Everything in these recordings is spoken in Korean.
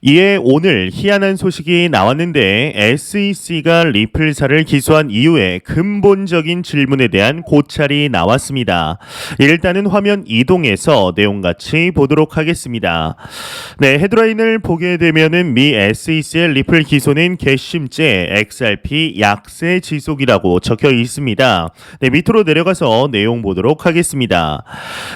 이에 오늘 희한한 소식이 나왔는데 SEC가 리플사를 기소한 이후에 근본적인 질문에 대한 고찰이 나왔습니다. 일단은 화면 이동해서 내용 같이 보도록 하겠습니다. 네, 헤드라인을 보게 되면은 미 SEC의 리플 기소는 괘씸죄 XRP 약세 지속이라고 적혀 있습니다. 네, 밑으로 내려가서 내용 보도록 하겠습니다.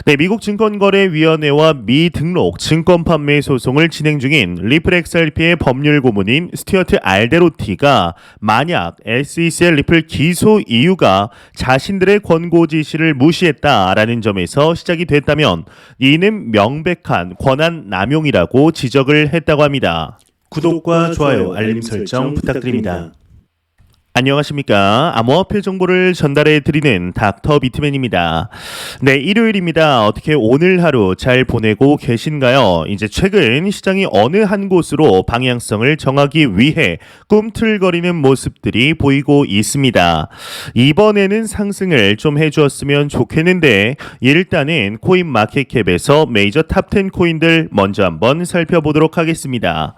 네, 미국 증권거래위원회와 미등록 증권판매 소송을 진행 중인 리플 XRP의 법률 고문인 스튜어트 알데로티가 만약 SEC의 리플 기소 이유가 자신들의 권고 지시를 무시했다라는 점에서 시작이 됐다면 이는 명백한 권한 남용이라고 지적을 했다고 합니다. 구독과 좋아요, 알림 설정 부탁드립니다. 안녕하십니까. 암호화폐 정보를 전달해 드리는 닥터 비트맨입니다. 네, 일요일입니다. 어떻게 오늘 하루 잘 보내고 계신가요? 이제 최근 시장이 어느 한 곳으로 방향성을 정하기 위해 꿈틀거리는 모습들이 보이고 있습니다. 이번에는 상승을 좀 해주었으면 좋겠는데 일단은 코인 마켓캡에서 메이저 탑10 코인들 먼저 한번 살펴보도록 하겠습니다.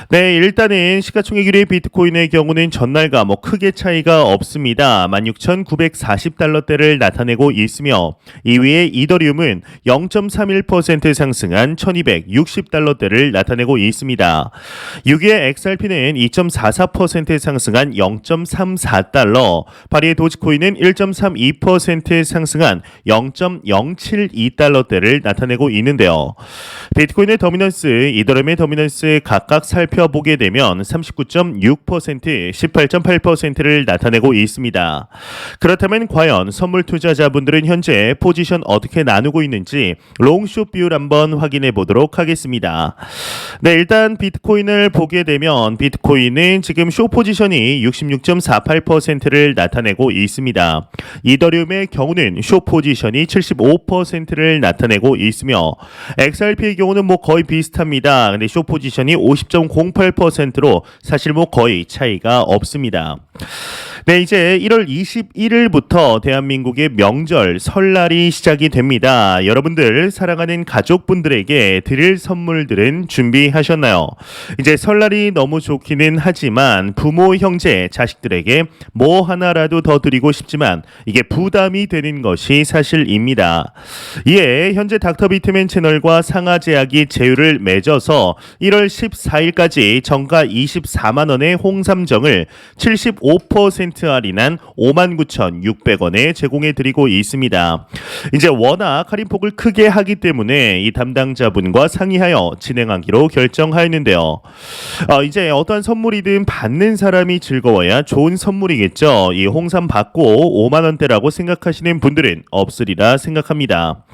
네, 일단은 시가총액 1위 비트코인의 경우는 전날과 크게 차이가 없습니다. 16,940달러대를 나타내고 있으며 2위의 이더리움은 0.31% 상승한 1,260달러대를 나타내고 있습니다. 6위의 XRP는 2.44% 상승한 0.34달러, 8위의 도지코인은 1.32% 상승한 0.072달러대를 나타내고 있는데요. 비트코인의 더미넌스, 이더리움의 더미넌스 각각 살펴보게 되면 39.6%, 18.8%를 나타내고 있습니다. 그렇다면 과연 선물 투자자분들은 현재 포지션 어떻게 나누고 있는지 롱숏 비율 한번 확인해 보도록 하겠습니다. 네, 일단 비트코인을 보게 되면 비트코인은 지금 숏 포지션이 66.48%를 나타내고 있습니다. 이더리움의 경우는 숏 포지션이 75%를 나타내고 있으며 XRP의 경우는 거의 비슷합니다. 근데 숏 포지션이 50.08%로 사실 거의 차이가 없습니다. 네, 이제 1월 21일부터 대한민국의 명절 설날이 시작이 됩니다. 여러분들 사랑하는 가족분들에게 드릴 선물들은 준비하셨나요? 이제 설날이 너무 좋기는 하지만 부모, 형제, 자식들에게 뭐 하나라도 더 드리고 싶지만 이게 부담이 되는 것이 사실입니다. 이에 현재 닥터비트맨 채널과 상하제약이 제휴를 맺어서 1월 14일까지 정가 24만원의 홍삼정을 75% 할인한 59,600원에 제공해 드리고 있습니다. 이제 워낙 할인폭을 크게 하기 때문에 이 담당자분과 상의하여 진행하기로 결정하였는데요. 이제 어떠한 선물이든 받는 사람이 즐거워야 좋은 선물이겠죠. 이 홍삼 받고 5만원대라고 생각하시는 분들은 없으리라 생각합니다.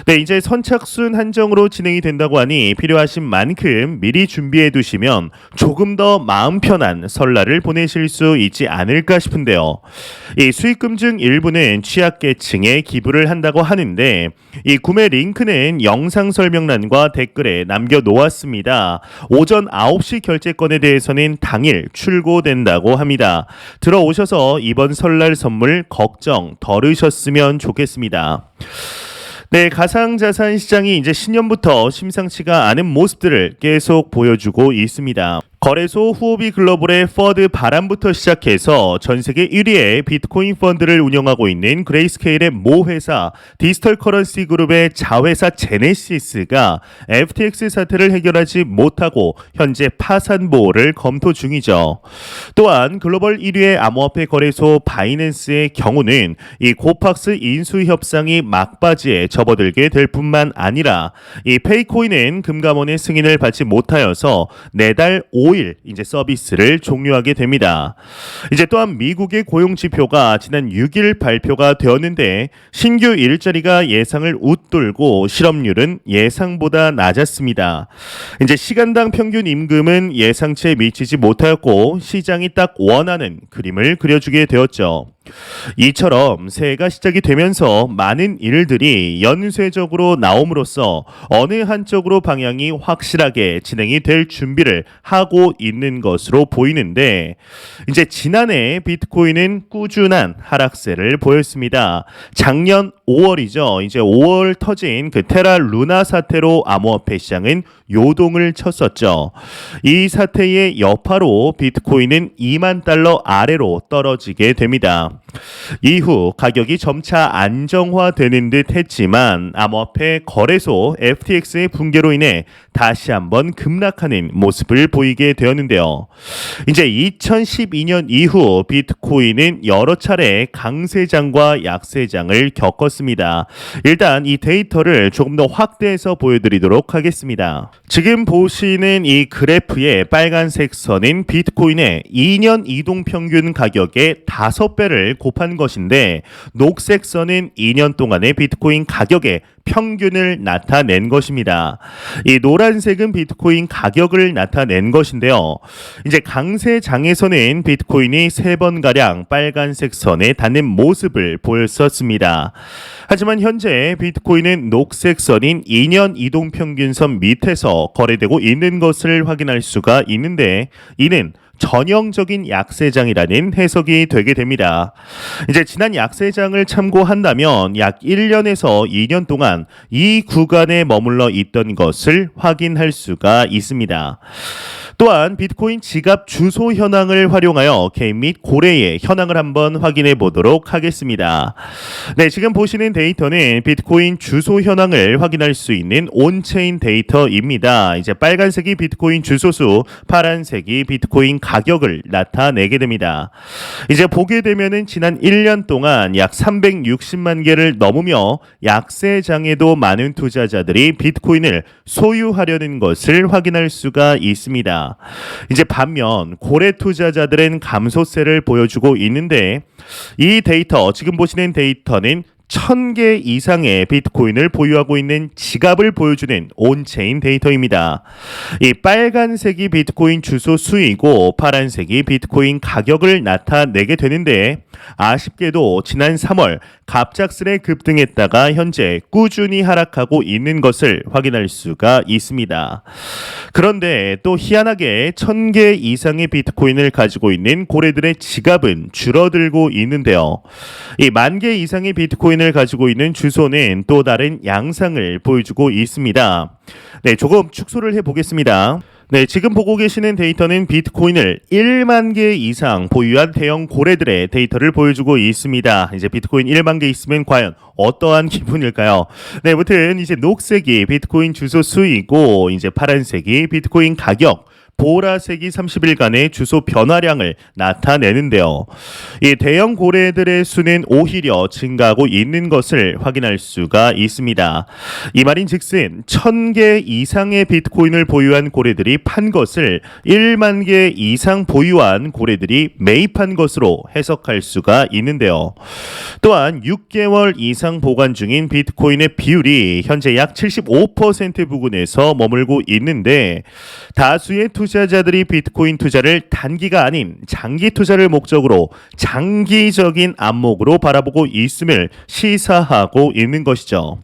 네, 이제 선착순 한정으로 진행이 된다고 하니 필요하신 만큼 미리 준비해 두시면 조금 더 마음 편한 설날을 보내실 수 있지 않을까 싶은데요. 이 수익금 중 일부는 취약계층에 기부를 한다고 하는데 이 구매 링크는 영상 설명란과 댓글에 남겨놓았습니다. 오전 9시 결제권에 대해서는 당일 출고된다고 합니다. 들어오셔서 이번 설날 선물 걱정 덜으셨으면 좋겠습니다. 네, 가상자산 시장이 이제 신년부터 심상치가 않은 모습들을 계속 보여주고 있습니다. 거래소 후오비 글로벌의 퍼드 바람부터 시작해서 전 세계 1위의 비트코인 펀드를 운영하고 있는 그레이스케일의 모 회사 디지털 커런시 그룹의 자회사 제네시스가 FTX 사태를 해결하지 못하고 현재 파산 보호를 검토 중이죠. 또한 글로벌 1위의 암호화폐 거래소 바이낸스의 경우는 이 고팍스 인수 협상이 막바지에 접어들게 될 뿐만 아니라 이 페이코인은 금감원의 승인을 받지 못하여서 내달 5일 이제 서비스를 종료하게 됩니다. 이제 또한 미국의 고용 지표가 지난 6일 발표가 되었는데 신규 일자리가 예상을 웃돌고 실업률은 예상보다 낮았습니다. 이제 시간당 평균 임금은 예상치에 미치지 못하였고 시장이 딱 원하는 그림을 그려주게 되었죠. 이처럼 새해가 시작이 되면서 많은 일들이 연쇄적으로 나옴으로써 어느 한쪽으로 방향이 확실하게 진행이 될 준비를 하고 있는 것으로 보이는데, 이제 지난해 비트코인은 꾸준한 하락세를 보였습니다. 작년 5월이죠. 이제 5월 터진 그 테라 루나 사태로 암호화폐 시장은 요동을 쳤었죠. 이 사태의 여파로 비트코인은 2만 달러 아래로 떨어지게 됩니다. 이후 가격이 점차 안정화되는 듯 했지만 암호화폐 거래소 FTX의 붕괴로 인해 다시 한번 급락하는 모습을 보이게 되었는데요. 이제 2012년 이후 비트코인은 여러 차례 강세장과 약세장을 겪었습니다. 일단 이 데이터를 조금 더 확대해서 보여드리도록 하겠습니다. 지금 보시는 이 그래프의 빨간색 선은 비트코인의 2년 이동 평균 가격의 5배를 곱한 것인데, 녹색 선은 2년 동안의 비트코인 가격의 평균을 나타낸 것입니다. 이 노란색은 비트코인 가격을 나타낸 것인데요. 이제 강세장에서는 비트코인이 3번가량 빨간색 선에 닿는 모습을 보였었습니다. 하지만 현재 비트코인은 녹색 선인 2년 이동평균선 밑에서 거래되고 있는 것을 확인할 수가 있는데, 이는 전형적인 약세장이라는 해석이 되게 됩니다. 이제 지난 약세장을 참고한다면 약 1년에서 2년 동안 이 구간에 머물러 있던 것을 확인할 수가 있습니다. 또한 비트코인 지갑 주소 현황을 활용하여 개인 및 고래의 현황을 한번 확인해 보도록 하겠습니다. 네, 지금 보시는 데이터는 비트코인 주소 현황을 확인할 수 있는 온체인 데이터입니다. 이제 빨간색이 비트코인 주소수, 파란색이 비트코인 가격을 나타내게 됩니다. 이제 보게 되면은 지난 1년 동안 약 360만 개를 넘으며 약세장에도 많은 투자자들이 비트코인을 소유하려는 것을 확인할 수가 있습니다. 이제 반면 고래 투자자들은 감소세를 보여주고 있는데, 이 데이터, 지금 보시는 데이터는 1000개 이상의 비트코인을 보유하고 있는 지갑을 보여주는 온체인 데이터입니다. 이 빨간색이 비트코인 주소 수이고 파란색이 비트코인 가격을 나타내게 되는데, 아쉽게도 지난 3월 갑작스레 급등했다가 현재 꾸준히 하락하고 있는 것을 확인할 수가 있습니다. 그런데 또 희한하게 1000개 이상의 비트코인을 가지고 있는 고래들의 지갑은 줄어들고 있는데요. 이 10,000개 이상의 비트코인을 가지고 있는 주소는 또 다른 양상을 보여주고 있습니다. 네, 조금 축소를 해보겠습니다. 네, 지금 보고 계시는 데이터는 비트코인을 1만 개 이상 보유한 대형 고래들의 데이터를 보여주고 있습니다. 이제 비트코인 1만 개 있으면 과연 어떠한 기분일까요? 네, 아무튼 이제 녹색이 비트코인 주소 수이고, 이제 파란색이 비트코인 가격, 보라색이 30일간의 주소 변화량을 나타내는데요. 이 대형 고래들의 수는 오히려 증가하고 있는 것을 확인할 수가 있습니다. 이 말인즉슨 1000개 이상의 비트코인을 보유한 고래들이 판 것을 1만 개 이상 보유한 고래들이 매입한 것으로 해석할 수가 있는데요. 또한 6개월 이상 보관 중인 비트코인의 비율이 현재 약 75% 부근에서 머물고 있는데, 다수의 투자자들이 비트코인 투자를 단기가 아닌 장기 투자를 목적으로 장기적인 안목으로 바라보고 있음을 시사하고 있는 것이죠.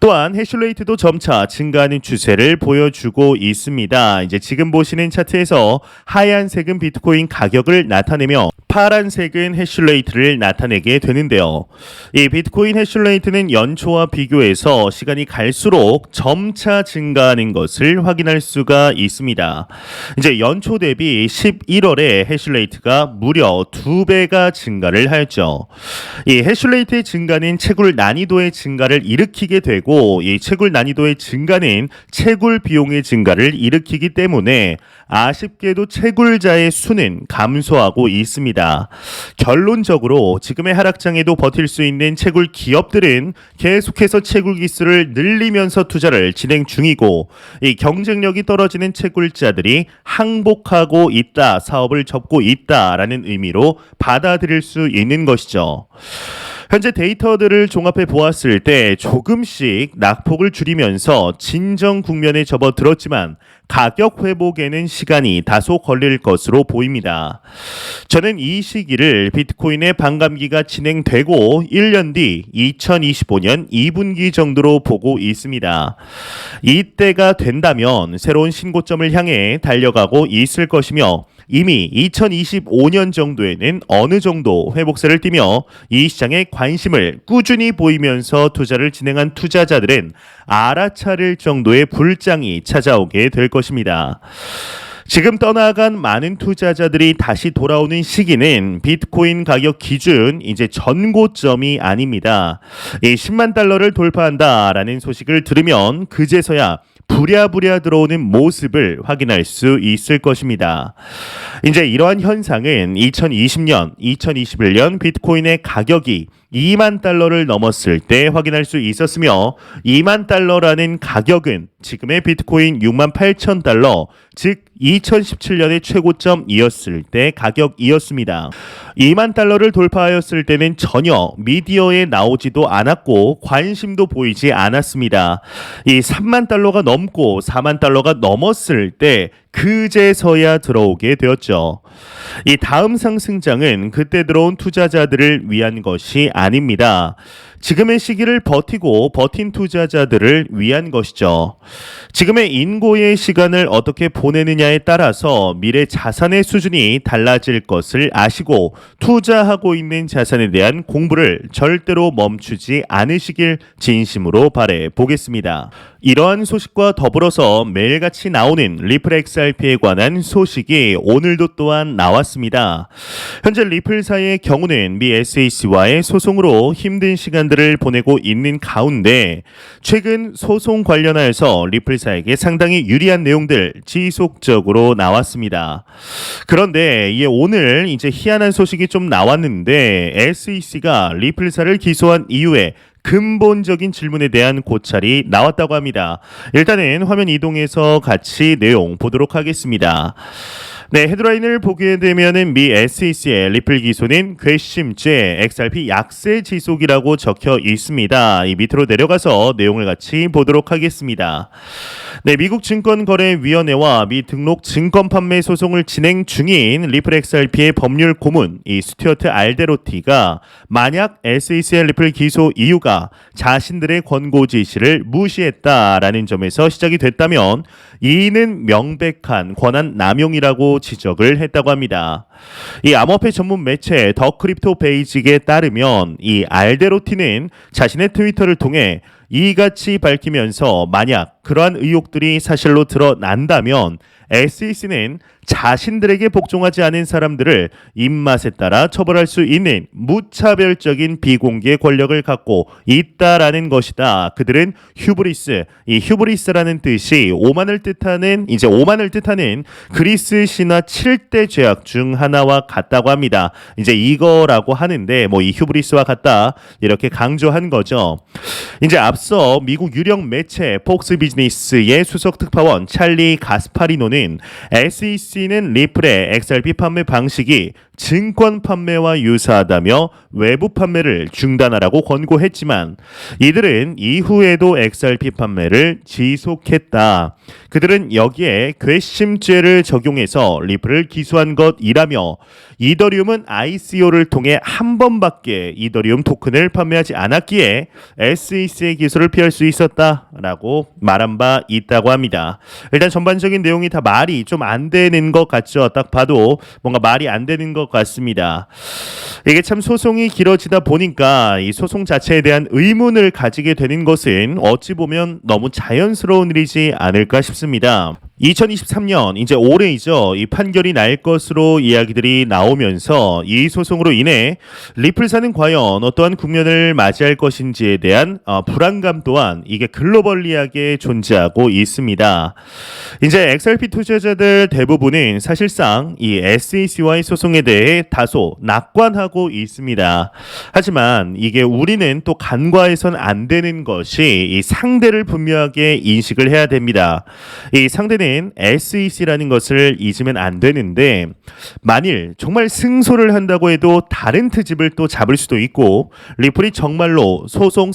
또한 해슐레이트도 점차 증가하는 추세를 보여주고 있습니다. 이제 지금 보시는 차트에서 하얀색은 비트코인 가격을 나타내며 파란색은 해슐레이트를 나타내게 되는데요. 이 비트코인 해슐레이트는 연초와 비교해서 시간이 갈수록 점차 증가하는 것을 확인할 수가 있습니다. 이제 연초 대비 11월에 해슐레이트가 무려 2배가 증가를 하였죠. 이 해슐레이트의 증가는 채굴 난이도의 증가를 일으키게 되고, 이 채굴 난이도의 증가는 채굴 비용의 증가를 일으키기 때문에 아쉽게도 채굴자의 수는 감소하고 있습니다. 결론적으로 지금의 하락장에도 버틸 수 있는 채굴 기업들은 계속해서 채굴 기술을 늘리면서 투자를 진행 중이고, 이 경쟁력이 떨어지는 채굴자들이 항복하고 있다, 사업을 접고 있다라는 의미로 받아들일 수 있는 것이죠. 현재 데이터들을 종합해 보았을 때 조금씩 낙폭을 줄이면서 진정 국면에 접어들었지만 가격 회복에는 시간이 다소 걸릴 것으로 보입니다. 저는 이 시기를 비트코인의 반감기가 진행되고 1년 뒤 2025년 2분기 정도로 보고 있습니다. 이때가 된다면 새로운 신고점을 향해 달려가고 있을 것이며 이미 2025년 정도에는 어느 정도 회복세를 띠며 이 시장에 관심을 꾸준히 보이면서 투자를 진행한 투자자들은 알아차릴 정도의 불장이 찾아오게 될 것입니다. 지금 떠나간 많은 투자자들이 다시 돌아오는 시기는 비트코인 가격 기준 이제 전고점이 아닙니다. 이 10만 달러를 돌파한다라는 소식을 들으면 그제서야 부랴부랴 들어오는 모습을 확인할 수 있을 것입니다. 이제 이러한 현상은 2020년, 2021년 비트코인의 가격이 2만 달러를 넘었을 때 확인할 수 있었으며 2만 달러라는 가격은 지금의 비트코인 6만 8천 달러, 즉 2017년의 최고점이었을 때 가격이었습니다. 2만 달러를 돌파하였을 때는 전혀 미디어에 나오지도 않았고 관심도 보이지 않았습니다. 이 3만 달러가 넘고 4만 달러가 넘었을 때 그제서야 들어오게 되었죠. 이 다음 상승장은 그때 들어온 투자자들을 위한 것이 아닙니다. 지금의 시기를 버티고 버틴 투자자들을 위한 것이죠. 지금의 인고의 시간을 어떻게 보내느냐에 따라서 미래 자산의 수준이 달라질 것을 아시고 투자하고 있는 자산에 대한 공부를 절대로 멈추지 않으시길 진심으로 바래 보겠습니다. 이러한 소식과 더불어서 매일같이 나오는 리플 XRP에 관한 소식이 오늘도 또한 나왔습니다. 현재 리플사의 경우는 미 SEC와의 소송으로 힘든 시간들을 보내고 있는 가운데 최근 소송 관련하여서 리플사에게 상당히 유리한 내용들 지속적으로 나왔습니다. 그런데 오늘 이제 희한한 소식이 좀 나왔는데 SEC가 리플사를 기소한 이후에 근본적인 질문에 대한 고찰이 나왔다고 합니다. 일단은 화면 이동해서 같이 내용 보도록 하겠습니다. 네, 헤드라인을 보게 되면은 미 SEC의 리플 기소는 괘씸죄, XRP 약세 지속이라고 적혀 있습니다. 이 밑으로 내려가서 내용을 같이 보도록 하겠습니다. 네, 미국 증권거래위원회와 미 등록 증권 판매 소송을 진행 중인 리플 XRP의 법률 고문 이 스튜어트 알데로티가 만약 SEC의 리플 기소 이유가 자신들의 권고 지시를 무시했다라는 점에서 시작이 됐다면 이는 명백한 권한 남용이라고 지적을 했다고 합니다. 이 암호화폐 전문 매체 더 크립토 베이직에 따르면 이 알데로티는 자신의 트위터를 통해 이같이 밝히면서 만약 그러한 의혹들이 사실로 드러난다면 SEC는 자신들에게 복종하지 않은 사람들을 입맛에 따라 처벌할 수 있는 무차별적인 비공개 권력을 갖고 있다라는 것이다. 그들은 휴브리스, 이 휴브리스라는 뜻이 오만을 뜻하는 그리스 신화 7대 죄악 중 하나와 같다고 합니다. 이제 이거라고 하는데 이 휴브리스와 같다 이렇게 강조한 거죠. 이제 앞서 미국 유력 매체 폭스 비즈니스의 수석 특파원 찰리 가스파리노는 SEC는 리플의 XRP 판매 방식이 증권 판매와 유사하다며 외부 판매를 중단하라고 권고했지만 이들은 이후에도 XRP 판매를 지속했다. 그들은 여기에 괘씸죄를 적용해서 리플을 기소한 것이라며 이더리움은 ICO를 통해 한 번밖에 이더리움 토큰을 판매하지 않았기에 SEC의 기소를 피할 수 있었다라고 말한 바 있다고 합니다. 일단 전반적인 내용이 다 말이 좀 안 되는 것 같죠. 딱 봐도 뭔가 말이 안 되는 것 같습니다. 이게 참 소송이 길어지다 보니까 이 소송 자체에 대한 의문을 가지게 되는 것은 어찌 보면 너무 자연스러운 일이지 않을까 싶습니다. 2023년 이제 올해이죠. 이 판결이 날 것으로 이야기들이 나오면서 이 소송으로 인해 리플사는 과연 어떠한 국면을 맞이할 것인지에 대한 불안감 또한 이게 글로벌리하게 존재하고 있습니다. 이제 XRP 투자자들 대부분은 사실상 이 SEC와의 소송에 대해 다소 낙관하고 있습니다. 하지만 이게 우리는 또 간과해선 안 되는 것이 이 상대를 분명하게 인식을 해야 됩니다. 이 상대는 이제는 SEC라는 것을 잊으면 안 되는데 만일 정말 승소를 한다고 해도 다른 트집을 또 잡을 수도 있고 리플이 정말로 소송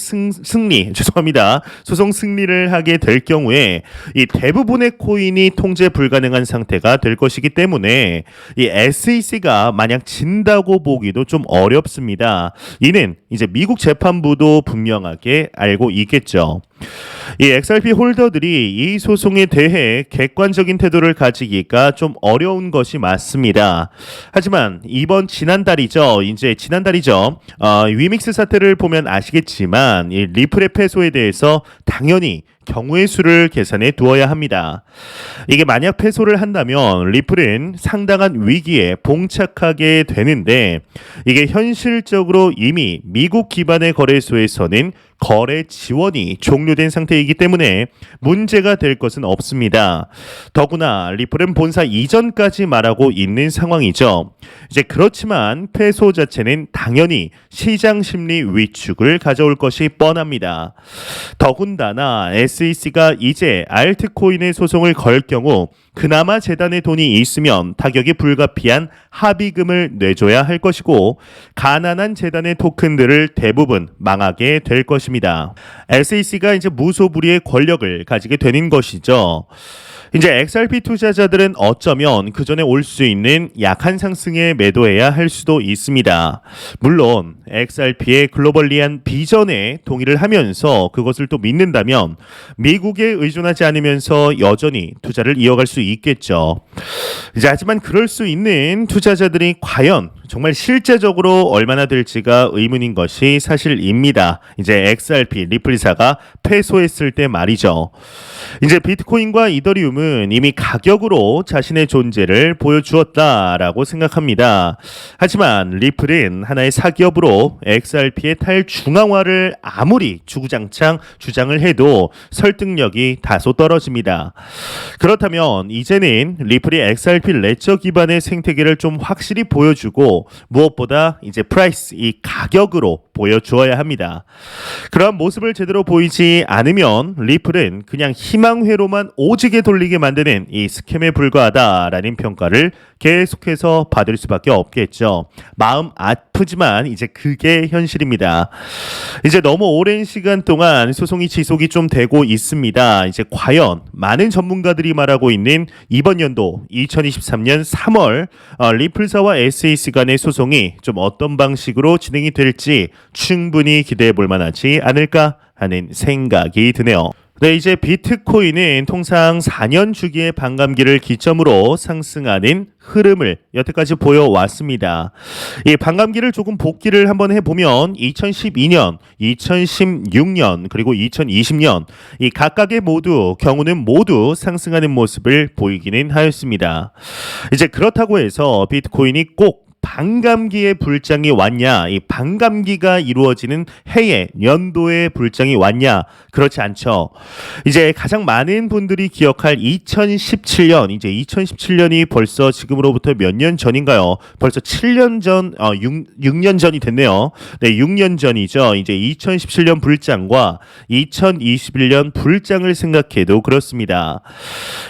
승리를 하게 될 경우에 이 대부분의 코인이 통제 불가능한 상태가 될 것이기 때문에 이 SEC가 만약 진다고 보기도 좀 어렵습니다. 이는 이제 미국 재판부도 분명하게 알고 있겠죠. 이 XRP 홀더들이 이 소송에 대해 객관적인 태도를 가지기가 좀 어려운 것이 맞습니다. 하지만 지난달이죠. 위믹스 사태를 보면 아시겠지만 이 리플의 패소에 대해서 당연히 경우의 수를 계산해 두어야 합니다. 이게 만약 패소를 한다면 리플은 상당한 위기에 봉착하게 되는데 이게 현실적으로 이미 미국 기반의 거래소에서는 거래 지원이 종료된 상태이기 때문에 문제가 될 것은 없습니다. 더구나 리플은 본사 이전까지 말하고 있는 상황이죠. 이제 그렇지만 패소 자체는 당연히 시장 심리 위축을 가져올 것이 뻔합니다. 더군다나 SEC가 이제 알트코인의 소송을 걸 경우 그나마 재단에 돈이 있으면 타격이 불가피한 합의금을 내줘야 할 것이고 가난한 재단의 토큰들을 대부분 망하게 될 것입니다. SEC가 이제 무소불위의 권력을 가지게 되는 것이죠. 이제 XRP 투자자들은 어쩌면 그 전에 올 수 있는 약한 상승에 매도해야 할 수도 있습니다. 물론 XRP의 글로벌리한 비전에 동의를 하면서 그것을 또 믿는다면 미국에 의존하지 않으면서 여전히 투자를 이어갈 수 있겠죠. 이제 하지만 그럴 수 있는 투자자들이 과연 정말 실제적으로 얼마나 될지가 의문인 것이 사실입니다. 이제 XRP 리플사가 패소했을 때 말이죠. 이제 비트코인과 이더리움은 이미 가격으로 자신의 존재를 보여주었다라고 생각합니다. 하지만 리플은 하나의 사기업으로 XRP의 탈중앙화를 아무리 주구장창 주장을 해도 설득력이 다소 떨어집니다. 그렇다면 이제는 리플이 XRP 레저 기반의 생태계를 좀 확실히 보여주고 무엇보다 이제 프라이스 이 가격으로 보여주어야 합니다. 그러한 모습을 제대로 보이지 않으면 리플은 그냥 희망회로만 오지게 돌리게 만드는 이 스캠에 불과하다라는 평가를 계속해서 받을 수밖에 없겠죠. 마음 아프지만 이제 그게 현실입니다. 이제 너무 오랜 시간 동안 소송이 지속이 좀 되고 있습니다. 이제 과연 많은 전문가들이 말하고 있는 이번 연도 2023년 3월 리플사와 SEC 간의 소송이 좀 어떤 방식으로 진행이 될지 충분히 기대해 볼 만하지 않을까 하는 생각이 드네요. 네, 이제 비트코인은 통상 4년 주기의 반감기를 기점으로 상승하는 흐름을 여태까지 보여왔습니다. 이 반감기를 조금 복기를 한번 해보면 2012년, 2016년 그리고 2020년 이 각각의 경우는 모두 상승하는 모습을 보이기는 하였습니다. 이제 그렇다고 해서 비트코인이 꼭 반감기의 불장이 왔냐, 이 반감기가 이루어지는 해에 연도의 불장이 왔냐, 그렇지 않죠. 이제 가장 많은 분들이 기억할 2017년, 이제 2017년이 벌써 지금으로부터 몇 년 전인가요? 벌써 7년 전, 6년 전이 됐네요. 네, 6년 전이죠. 이제 2017년 불장과 2021년 불장을 생각해도 그렇습니다.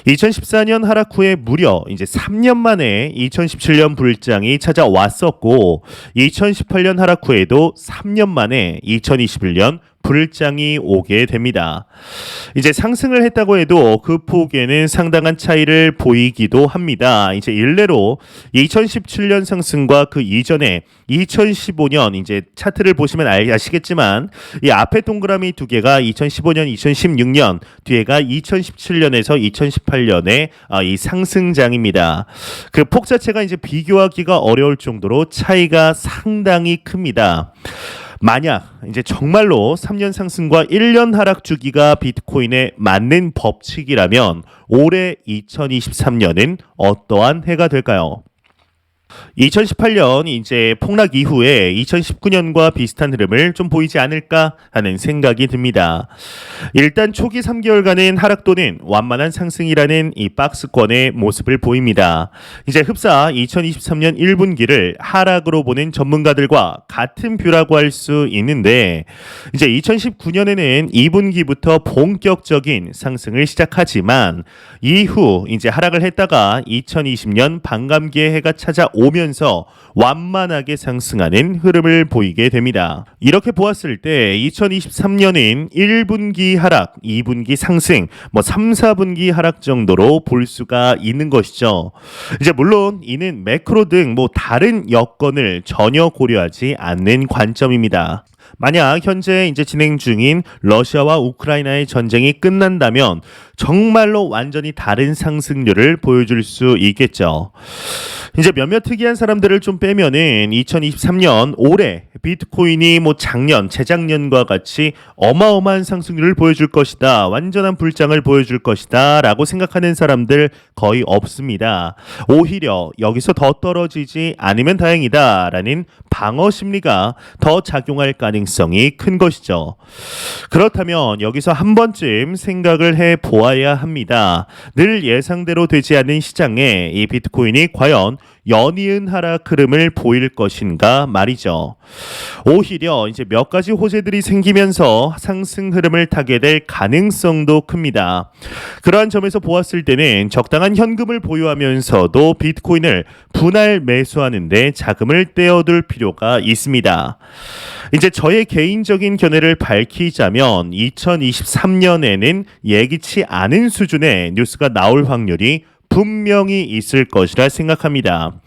2014년 하락 후에 무려 이제 3년 만에 2017년 불장이 찾아왔었고 2018년 하락 후에도 3년 만에 2021년 불장이 오게 됩니다. 이제 상승을 했다고 해도 그 폭에는 상당한 차이를 보이기도 합니다. 이제 일례로 2017년 상승과 그 이전에 2015년 이제 차트를 보시면 아시겠지만 이 앞에 동그라미 두 개가 2015년, 2016년, 뒤에가 2017년에서 2018년의 이 상승장입니다. 그 폭 자체가 이제 비교하기가 어려울 정도로 차이가 상당히 큽니다. 만약 이제 정말로 3년 상승과 1년 하락 주기가 비트코인에 맞는 법칙이라면 올해 2023년은 어떠한 해가 될까요? 2018년 이제 폭락 이후에 2019년과 비슷한 흐름을 좀 보이지 않을까 하는 생각이 듭니다. 일단 초기 3개월간은 하락 또는 완만한 상승이라는 이 박스권의 모습을 보입니다. 이제 흡사 2023년 1분기를 하락으로 보는 전문가들과 같은 뷰라고 할 수 있는데 이제 2019년에는 2분기부터 본격적인 상승을 시작하지만 이후 이제 하락을 했다가 2020년 반감기의 해가 찾아오면서 완만하게 상승하는 흐름을 보이게 됩니다. 이렇게 보았을 때 2023년은 1분기 하락, 2분기 상승, 3, 4분기 하락 정도로 볼 수가 있는 것이죠. 이제 물론 이는 매크로 등 다른 여건을 전혀 고려하지 않는 관점입니다. 만약 현재 이제 진행 중인 러시아와 우크라이나의 전쟁이 끝난다면 정말로 완전히 다른 상승률을 보여줄 수 있겠죠. 이제 몇몇 특이한 사람들을 좀 빼면은 2023년 올해 비트코인이 작년, 재작년과 같이 어마어마한 상승률을 보여줄 것이다. 완전한 불장을 보여줄 것이다. 라고 생각하는 사람들 거의 없습니다. 오히려 여기서 더 떨어지지 않으면 다행이다. 라는 방어 심리가 더 작용할 가능성이 큰 것이죠. 그렇다면 여기서 한 번쯤 생각을 해 보아야 합니다. 늘 예상대로 되지 않는 시장에 이 비트코인이 과연 연이은 하락 흐름을 보일 것인가 말이죠. 오히려 이제 몇 가지 호재들이 생기면서 상승 흐름을 타게 될 가능성도 큽니다. 그러한 점에서 보았을 때는 적당한 현금을 보유하면서도 비트코인을 분할 매수하는데 자금을 떼어둘 필요가 있습니다. 이제 저의 개인적인 견해를 밝히자면 2023년에는 예기치 않은 수준의 뉴스가 나올 확률이 분명히 있을 것이라 생각합니다.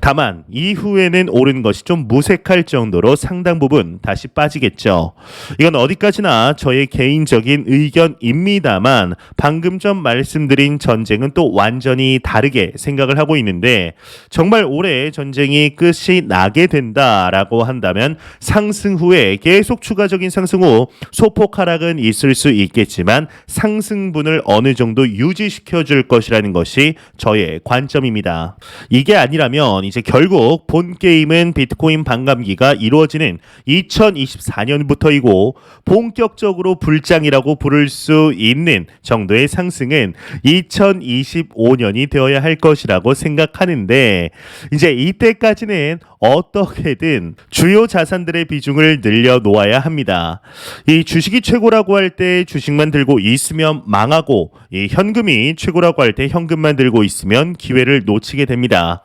다만 이후에는 오른 것이 좀 무색할 정도로 상당 부분 다시 빠지겠죠. 이건 어디까지나 저의 개인적인 의견입니다만 방금 전 말씀드린 전쟁은 또 완전히 다르게 생각을 하고 있는데 정말 올해 전쟁이 끝이 나게 된다라고 한다면 상승 후에 계속 추가적인 상승 후 소폭 하락은 있을 수 있겠지만 상승분을 어느 정도 유지시켜 줄 것이라는 것이 저의 관점입니다. 이게 아니라면 이제 결국 본 게임은 비트코인 반감기가 이루어지는 2024년부터이고 본격적으로 불장이라고 부를 수 있는 정도의 상승은 2025년이 되어야 할 것이라고 생각하는데 이제 이때까지는 어떻게든 주요 자산들의 비중을 늘려 놓아야 합니다. 이 주식이 최고라고 할 때 주식만 들고 있으면 망하고 이 현금이 최고라고 할 때 현금만 들고 있으면 기회를 놓치게 됩니다.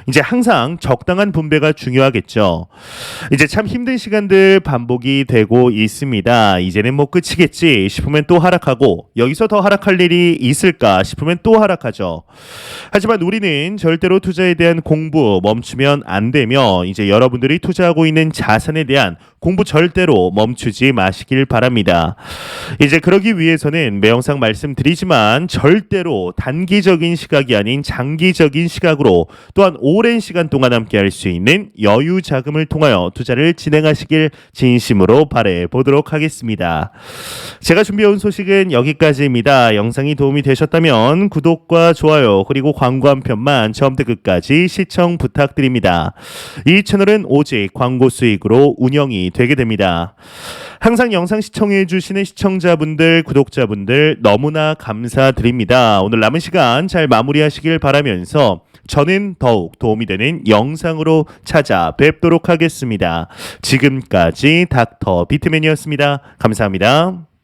이제 항상 적당한 분배가 중요하겠죠. 이제 참 힘든 시간들 반복이 되고 있습니다. 이제는 끝이겠지 싶으면 또 하락하고 여기서 더 하락할 일이 있을까 싶으면 또 하락하죠. 하지만 우리는 절대로 투자에 대한 공부 멈추면 안 되며 이제 여러분들이 투자하고 있는 자산에 대한 공부 절대로 멈추지 마시길 바랍니다. 이제 그러기 위해서는 매 영상 말씀드리지만 절대로 단기적인 시각이 아닌 장기적인 시각으로 또한 오랜 시간 동안 함께 할 수 있는 여유 자금을 통하여 투자를 진행하시길 진심으로 바래 보도록 하겠습니다. 제가 준비해온 소식은 여기까지입니다. 영상이 도움이 되셨다면 구독과 좋아요 그리고 광고 한 편만 처음부터 끝까지 시청 부탁드립니다. 이 채널은 오직 광고 수익으로 운영이 되게 됩니다. 항상 영상 시청해 주시는 시청자분들, 구독자분들 너무나 감사드립니다. 오늘 남은 시간 잘 마무리하시길 바라면서 저는 더욱 도움이 되는 영상으로 찾아뵙도록 하겠습니다. 지금까지 닥터 비트맨이었습니다. 감사합니다.